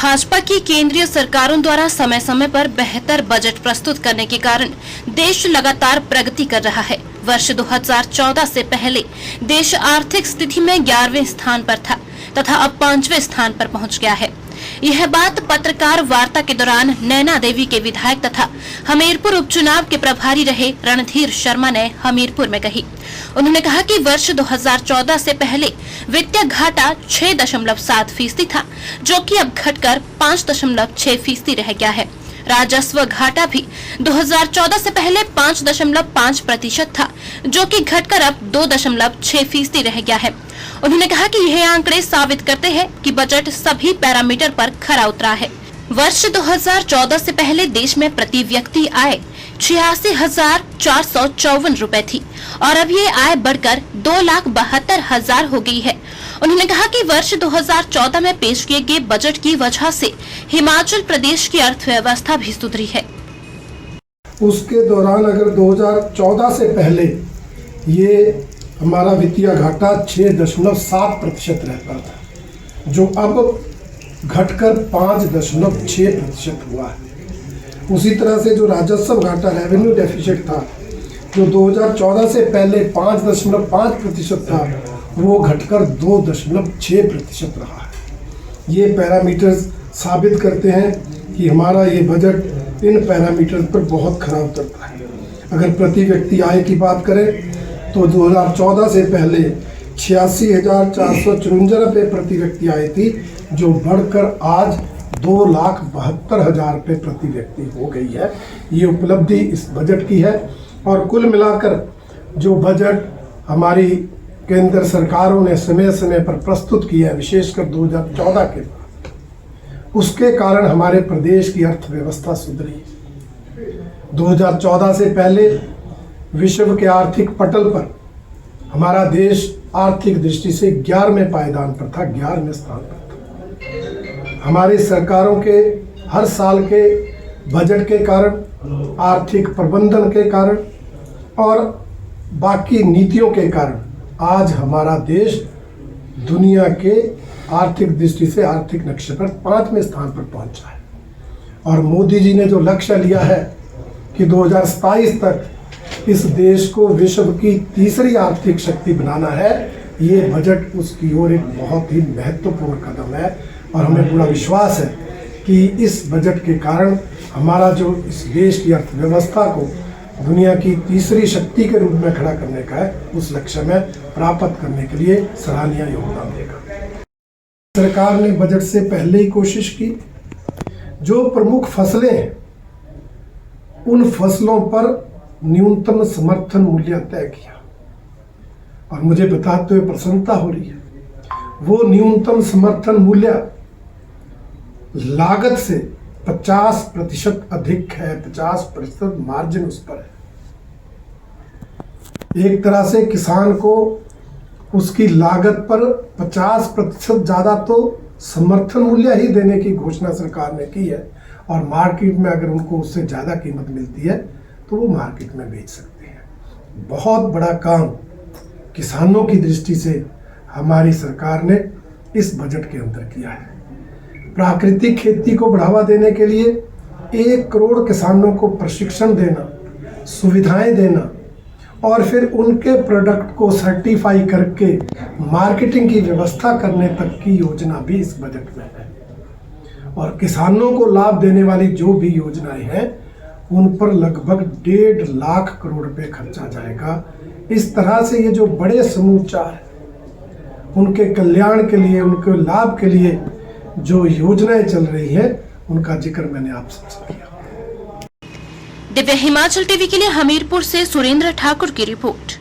भाजपा की केंद्रीय सरकारों द्वारा समय समय पर बेहतर बजट प्रस्तुत करने के कारण देश लगातार प्रगति कर रहा है। वर्ष 2014 से पहले देश आर्थिक स्थिति में 11वें स्थान पर था तथा अब 5वें स्थान पर पहुंच गया है। यह बात पत्रकार वार्ता के दौरान नैना देवी के विधायक तथा हमीरपुर उपचुनाव के प्रभारी रहे रणधीर शर्मा ने हमीरपुर में कही। उन्होंने कहा कि वर्ष 2014 से पहले वित्तीय घाटा 6.7% था, जो कि अब घटकर 5.6% रह गया है। राजस्व घाटा भी 2014 से पहले 5.5% था, जो कि घटकर अब 2.6% रह गया है। उन्होंने कहा कि यह आंकड़े साबित करते हैं कि बजट सभी पैरामीटर पर खरा उतरा है। वर्ष 2014 से पहले देश में प्रति व्यक्ति आय 86,454 रुपए थी और अब ये आय बढ़कर 2,72,000 हो गई है। उन्होंने कहा कि वर्ष 2014 में पेश किए गए बजट की वजह से हिमाचल प्रदेश की अर्थव्यवस्था भी सुधरी है। उसके दौरान अगर 2014 से पहले ये हमारा वित्तीय घाटा 6.7% रहता था, जो अब घटकर 5.6% हुआ है। उसी तरह से जो राजस्व घाटा रेवेन्यू डेफिसिट था, जो 2014 से पहले 5.5% था, वो घटकर 2.6% रहा है। ये पैरामीटर्स साबित करते हैं कि हमारा ये बजट इन पैरामीटर्स पर बहुत खरा उतरता है। अगर प्रति व्यक्ति आय की बात करें तो 2014 से पहले 86,454 रुपये प्रति व्यक्ति आय थी, जो बढ़कर आज 2,72,000 रुपये प्रति व्यक्ति हो गई है। ये उपलब्धि इस बजट की है। और कुल मिलाकर जो बजट हमारी केंद्र सरकारों ने समय समय पर प्रस्तुत किया है, विशेषकर 2014 के बाद, उसके कारण हमारे प्रदेश की अर्थव्यवस्था सुधरी। 2014 से पहले विश्व के आर्थिक पटल पर हमारा देश आर्थिक दृष्टि से 11वें पायदान पर था, 11वें स्थान पर था। हमारी सरकारों के हर साल के बजट के कारण, आर्थिक प्रबंधन के कारण और बाकी नीतियों के कारण आज हमारा देश दुनिया के आर्थिक दृष्टि से आर्थिक नक्शे पर 5वें स्थान पर पहुंचा है। और मोदी जी ने जो लक्ष्य लिया है कि 2027 तक इस देश को विश्व की तीसरी आर्थिक शक्ति बनाना है, ये बजट उसकी ओर एक बहुत ही महत्वपूर्ण कदम है। और हमें पूरा विश्वास है कि इस बजट के कारण हमारा जो इस देश की अर्थव्यवस्था को दुनिया की तीसरी शक्ति के रूप में खड़ा करने का है, उस लक्ष्य में प्राप्त करने के लिए सराहनीय योगदान देगा। सरकार ने बजट से पहले ही कोशिश की, जो प्रमुख फसलें हैं उन फसलों पर न्यूनतम समर्थन मूल्य तय किया। और मुझे बताते हुए प्रसन्नता हो रही है, वो न्यूनतम समर्थन मूल्य लागत से 50% अधिक है, 50% मार्जिन उस पर है। एक तरह से किसान को उसकी लागत पर 50% ज़्यादा तो समर्थन मूल्य ही देने की घोषणा सरकार ने की है। और मार्केट में अगर उनको उससे ज़्यादा कीमत मिलती है तो वो मार्केट में बेच सकते हैं। बहुत बड़ा काम किसानों की दृष्टि से हमारी सरकार ने इस बजट के अंदर किया है। प्राकृतिक खेती को बढ़ावा देने के लिए 1 करोड़ किसानों को प्रशिक्षण देना, सुविधाएं देना और फिर उनके प्रोडक्ट को सर्टिफाई करके मार्केटिंग की व्यवस्था करने तक की योजना भी इस बजट में है। और किसानों को लाभ देने वाली जो भी योजनाएं हैं, उन पर लगभग 1.5 लाख करोड़ रुपए खर्चा जाएगा। इस तरह से ये जो बड़े समूचा है, उनके कल्याण के लिए, उनके लाभ के लिए जो योजनाएं चल रही हैं, उनका जिक्र मैंने आप सबसे किया। दिव्य हिमाचल टीवी के लिए हमीरपुर से सुरेंद्र ठाकुर की रिपोर्ट।